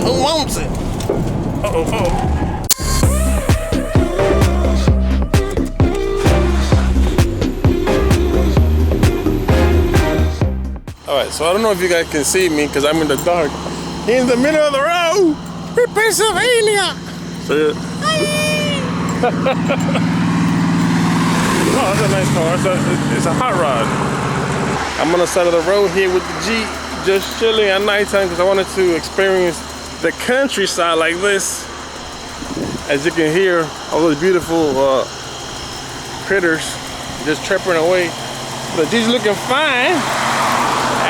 Who wants it? Uh-oh, uh-oh. Alright, so I don't know if you guys can see me because I'm in the dark. In the middle of the road in Pennsylvania. So yeah. Oh, that's a nice car. It's a hot rod. I'm on the side of the road here with the Jeep, just chilling at nighttime because I wanted to experience the countryside like this. As you can hear, all those beautiful critters just chirping away. The Jeep's looking fine.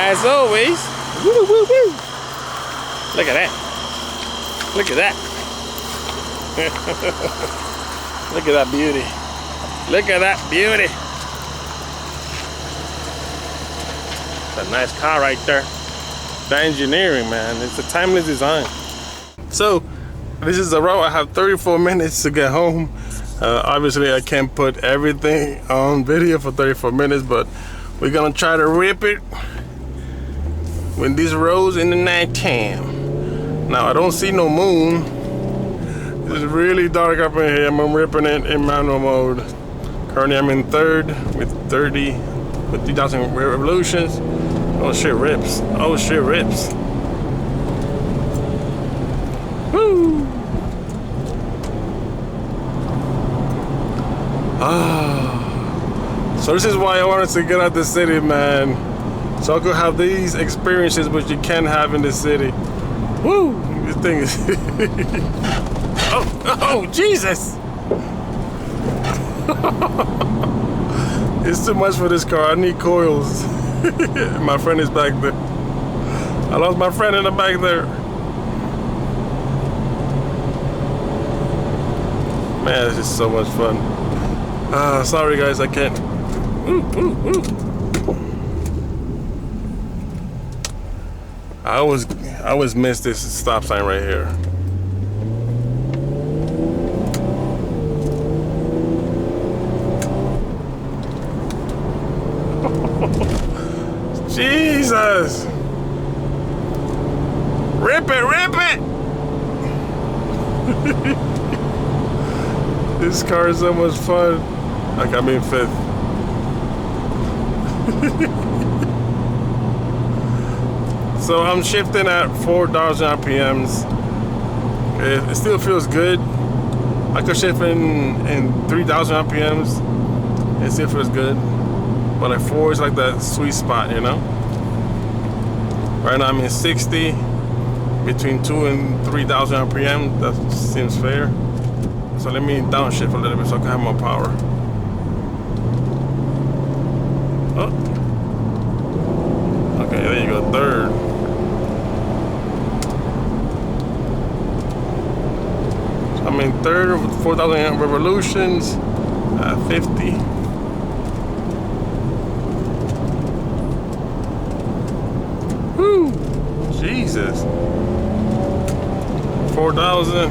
As always. Woo, woo, woo. Look at that. Look at that. Look at that beauty. Look at that beauty. It's a nice car right there. The engineering, man. It's a timeless design. So, this is the road. I have 34 minutes to get home. Obviously, I can't put everything on video for 34 minutes, but we're gonna try to rip it with these roads in the nighttime. Now I don't see no moon. It's really dark up in here. I'm ripping it in manual mode. Currently I'm in third with 3,000 revolutions. Oh shit rips. Oh shit rips. Woo! Ah. So this is why I wanted to get out the city, man. So I could have these experiences which you can't have in the city. Woo! This thing is... oh, Jesus! It's too much for this car. I need coils. My friend is back there. I lost my friend in the back there. Man, this is so much fun. Sorry guys, I can't. Woo, woo, woo. I always miss this stop sign right here. Jesus! Rip it, rip it! This car is so much fun. Like I'm in fifth. So I'm shifting at 4,000 RPMs. It still feels good. I could shift in 3,000 RPMs. It still feels good. But at 4 is like that sweet spot, you know? Right now I'm in 60. Between 2 and 3,000 RPM. That seems fair. So let me downshift a little bit so I can have more power. Oh. Okay, there you go, third. I'm in third with 4,000 revolutions at 50. Woo! Jesus. 4,000.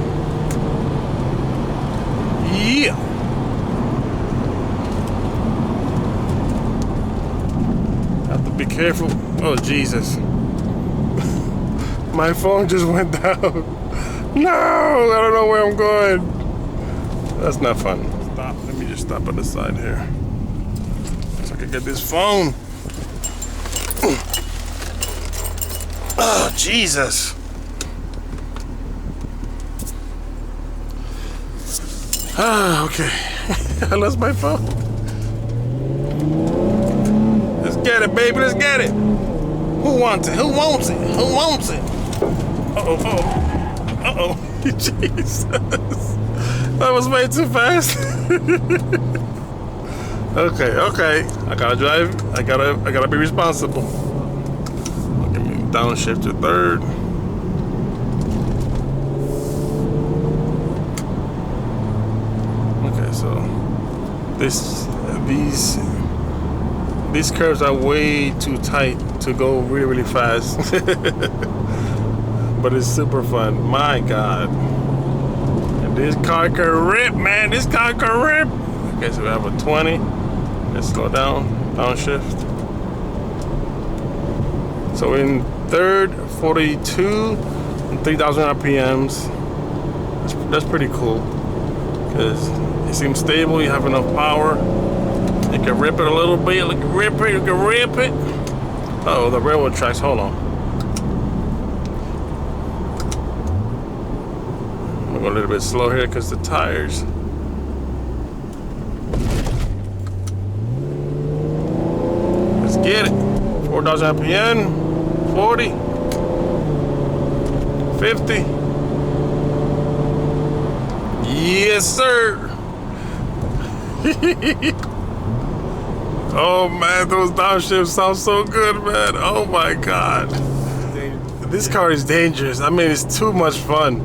Yeah. Have to be careful. Oh, Jesus. My phone just went down. No, I don't know where I'm going. That's not fun. Stop. Let me just stop on the side here so I can get this phone. Oh, Jesus. Ah, okay. I lost my phone. Let's get it, baby. Let's get it. Who wants it? Who wants it? Who wants it? Uh-oh, uh-oh. Uh-oh, Jesus. That was way too fast. Okay. I gotta drive. I gotta be responsible. Let me downshift to third. Okay, so these curves are way too tight to go really, really fast. But it's super fun. My God. And this car can rip, man. This car can rip. Okay, so we have a 20. Let's slow down. Downshift. So in third, 42. In 3,000 RPMs. That's pretty cool, because it seems stable. You have enough power. You can rip it a little bit. You can rip it. You can rip it. Oh, the railroad tracks. Hold on. I'm gonna go a little bit slow here because the tires. Let's get it. 4,000 RPM. 40. 50. Yes, sir. Oh man, those downshifts sound so good, man. Oh my God. This car is dangerous. I mean, it's too much fun.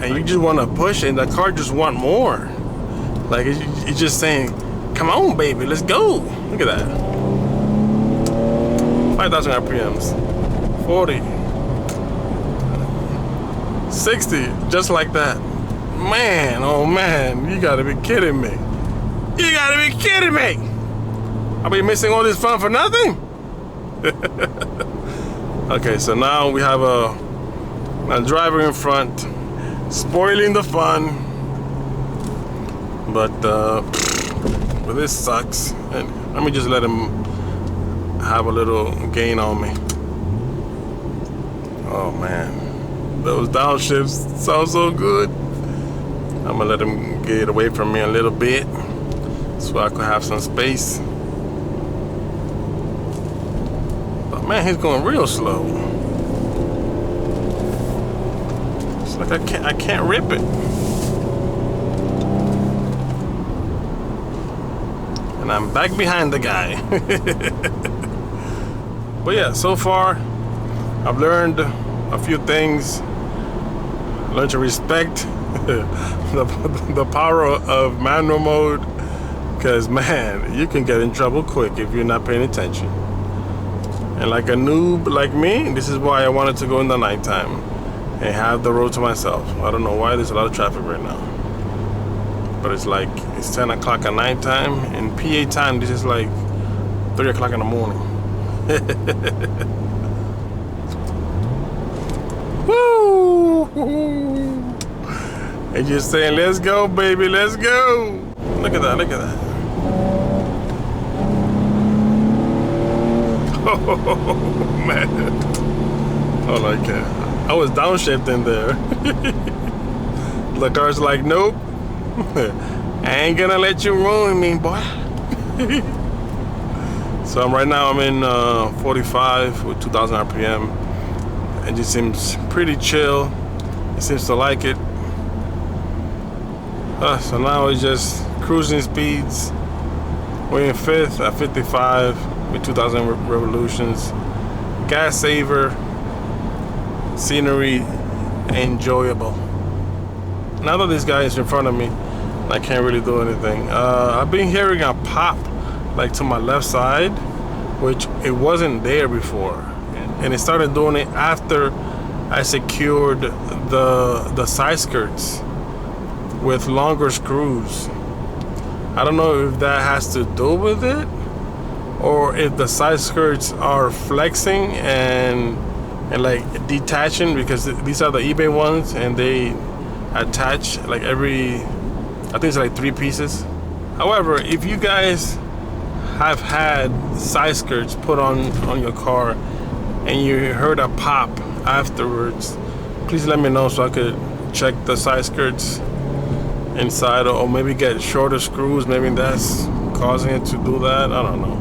And you just want to push it, and the car just want more. Like, it's just saying, come on, baby, let's go. Look at that. 5,000 RPMs. 40. 60, just like that. Man, oh man, you gotta be kidding me. You gotta be kidding me. I'll be missing all this fun for nothing? Okay, so now we have a driver in front, spoiling the fun. But this sucks. And let me just let him have a little gain on me. Oh man, those downshifts sound so good. I'm gonna let him get away from me a little bit so I could have some space. But man, he's going real slow. It's like I can't rip it. And I'm back behind the guy. But yeah, so far I've learned a few things. Learned to respect the power of manual mode, because man, you can get in trouble quick if you're not paying attention. And like a noob like me, this is why I wanted to go in the nighttime and have the road to myself. I don't know why there's a lot of traffic right now, but it's 10 o'clock at nighttime. In PA time, this is like 3 o'clock in the morning. Woo! And just saying, let's go, baby, let's go. Look at that, look at that. Oh, man. Oh, I can't. I was downshifting there. The car's like, nope. I ain't gonna let you ruin me, boy. So right now I'm in 45 with 2,000 RPM. It just seems pretty chill. It seems to like it. So now it's just cruising speeds. We're in 5th at 55 with 2,000 revolutions. Gas saver, scenery, enjoyable. Now that this guy is in front of me, I can't really do anything. I've been hearing a pop like to my left side, which it wasn't there before. And it started doing it after I secured the side skirts with longer screws. I don't know if that has to do with it, or if the side skirts are flexing and like detaching, because these are the eBay ones and they attach like every, I think it's like 3 pieces. However, if you guys have had side skirts put on your car and you heard a pop afterwards, please let me know so I could check the side skirts inside, or maybe get shorter screws. Maybe that's causing it to do that. I don't know.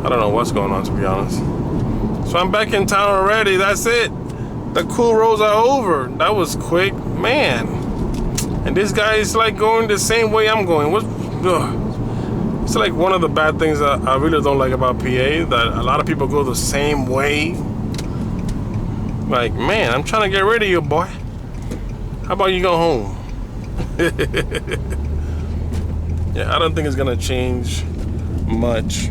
I don't know what's going on, to be honest. So I'm back in town already. That's it. The cool roads are over. That was quick, man. And this guy is like going the same way I'm going. It's like one of the bad things that I really don't like about PA, that a lot of people go the same way. Like, man, I'm trying to get rid of you, boy. How about you go home? Yeah, I don't think it's gonna change much.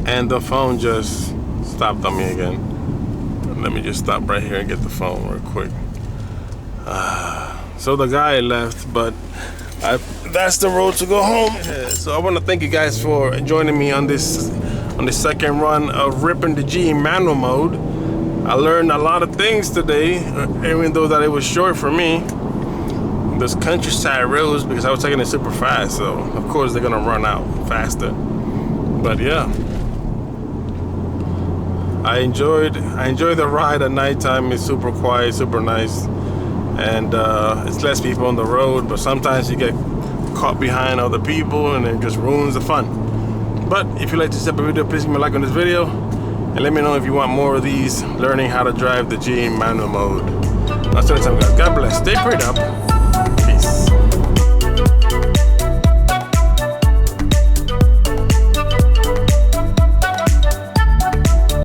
And the phone just stopped on me again. Let me just stop right here and get the phone real quick. So the guy left, but that's the road to go home. So I want to thank you guys for joining me on this on the second run of ripping the G in manual mode. I learned a lot of things today, even though that it was short for me. Those countryside roads, because I was taking it super fast, so of course they're gonna run out faster. But yeah, I enjoyed the ride at nighttime. It's super quiet, super nice, and it's less people on the road. But sometimes you get caught behind other people, and it just ruins the fun. But if you like this type of video, please give me a like on this video, and let me know if you want more of these, learning how to drive the G in manual mode. I'll see you next time, guys. God bless. Stay prayed up.